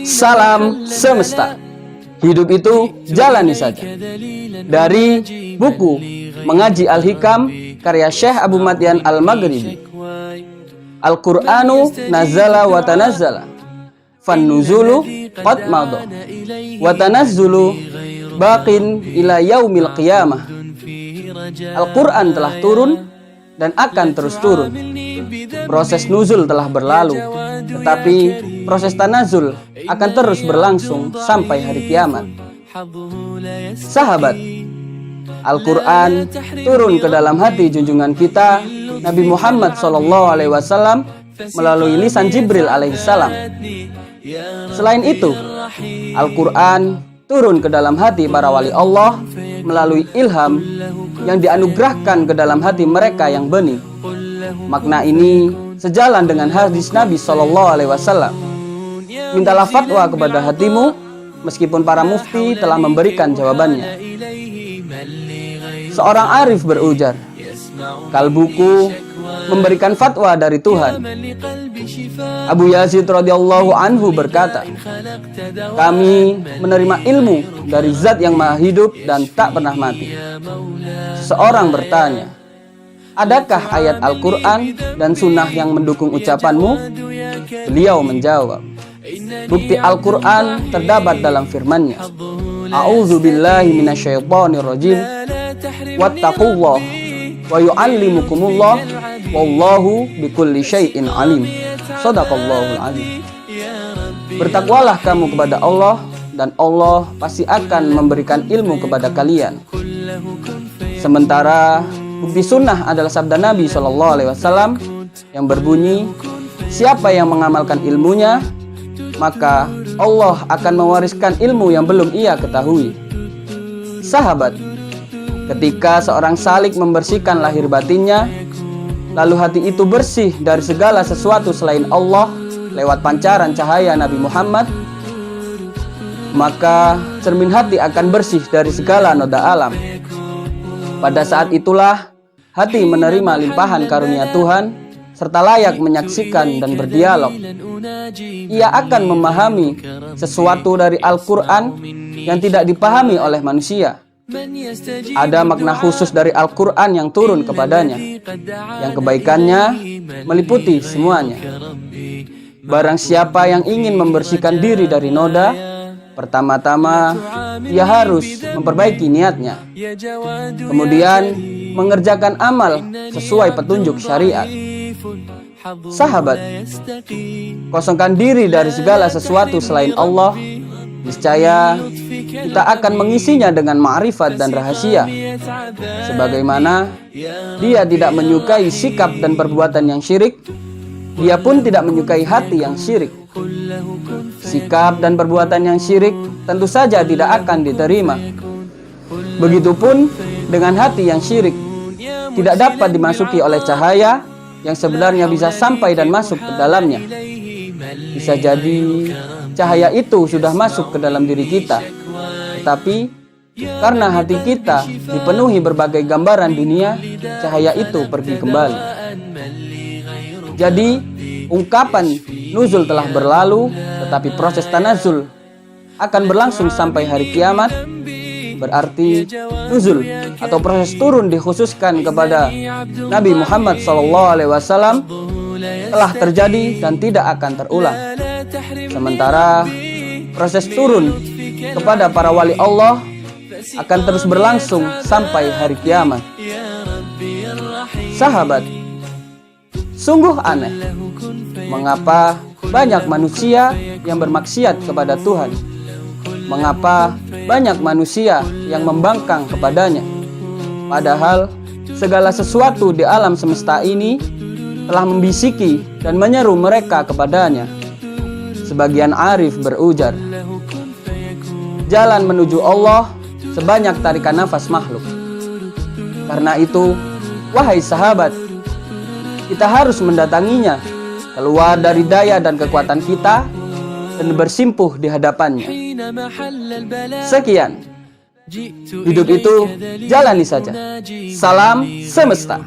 Salam semesta. Hidup itu jalani saja. Dari buku Mengaji Al-Hikam karya Syekh Abu Matian Al-Maghribi. Al-Qur'anu nazala wa tanazzala. Fan-nuzulu qad madha. Wa tanazzulu baqin ila yaumil qiyamah. Al-Qur'an telah turun dan akan terus turun. Proses nuzul telah berlalu, tetapi proses tanazul akan terus berlangsung sampai hari kiamat. Sahabat, Al-Quran turun ke dalam hati junjungan kita Nabi Muhammad SAW melalui lisan Jibril alaihissalam. Selain itu, Al-Quran turun ke dalam hati para wali Allah melalui ilham yang dianugerahkan ke dalam hati mereka yang bening. Makna ini sejalan dengan hadis Nabi SAW. Mintalah fatwa kepada hatimu, meskipun para mufti telah memberikan jawabannya. Seorang arif berujar, kalbuku memberikan fatwa dari Tuhan. Abu Yazid radhiyallahu anhu berkata, kami menerima ilmu dari Zat yang maha hidup dan tak pernah mati. Seseorang bertanya, adakah ayat Al-Quran dan sunnah yang mendukung ucapanmu? Beliau menjawab, bukti Al-Quran terdapat dalam firman-Nya, A'udzubillahi minasyaitonirrajim, wattaqullah wa yu'allimukumullah wallahu bikulli syai'in alim. Shadaqallahul azim. Bertakwalah kamu kepada Allah, dan Allah pasti akan memberikan ilmu kepada kalian. Sementara bukti sunnah adalah sabda Nabi SAW yang berbunyi, siapa yang mengamalkan ilmunya, maka Allah akan mewariskan ilmu yang belum ia ketahui. Sahabat, ketika seorang salik membersihkan lahir batinnya, lalu hati itu bersih dari segala sesuatu selain Allah lewat pancaran cahaya Nabi Muhammad, maka cermin hati akan bersih dari segala noda alam. Pada saat itulah hati menerima limpahan karunia Tuhan serta layak menyaksikan dan berdialog. Ia akan memahami sesuatu dari Al-Quran yang tidak dipahami oleh manusia. Ada makna khusus dari Al-Quran yang turun kepadanya, yang kebaikannya meliputi semuanya. Barang siapa yang ingin membersihkan diri dari noda, pertama-tama ia harus memperbaiki niatnya, kemudian mengerjakan amal sesuai petunjuk syariat. Sahabat, kosongkan diri dari segala sesuatu selain Allah, niscaya kita akan mengisinya dengan ma'rifat dan rahasia. Sebagaimana dia tidak menyukai sikap dan perbuatan yang syirik, dia pun tidak menyukai hati yang syirik. Sikap dan perbuatan yang syirik tentu saja tidak akan diterima. Begitupun dengan hati yang syirik, tidak dapat dimasuki oleh cahaya yang sebenarnya bisa sampai dan masuk ke dalamnya. Bisa jadi cahaya itu sudah masuk ke dalam diri kita, tetapi karena hati kita dipenuhi berbagai gambaran dunia, cahaya itu pergi kembali. Jadi ungkapan nuzul telah berlalu, tetapi proses tanazul akan berlangsung sampai hari kiamat. Berarti nuzul atau proses turun dikhususkan kepada Nabi Muhammad SAW telah terjadi dan tidak akan terulang. Sementara proses turun kepada para wali Allah akan terus berlangsung sampai hari kiamat. Sahabat, sungguh aneh mengapa banyak manusia yang bermaksiat kepada Tuhan. Mengapa banyak manusia yang membangkang kepadanya, padahal segala sesuatu di alam semesta ini telah membisiki dan menyeru mereka kepadanya. Sebagian arif berujar, jalan menuju Allah sebanyak tarikan nafas makhluk. Karena itu, wahai sahabat, kita harus mendatanginya, keluar dari daya dan kekuatan kita, dan bersimpuh di hadapannya. Sekian, hidup itu jalani saja. Salam semesta.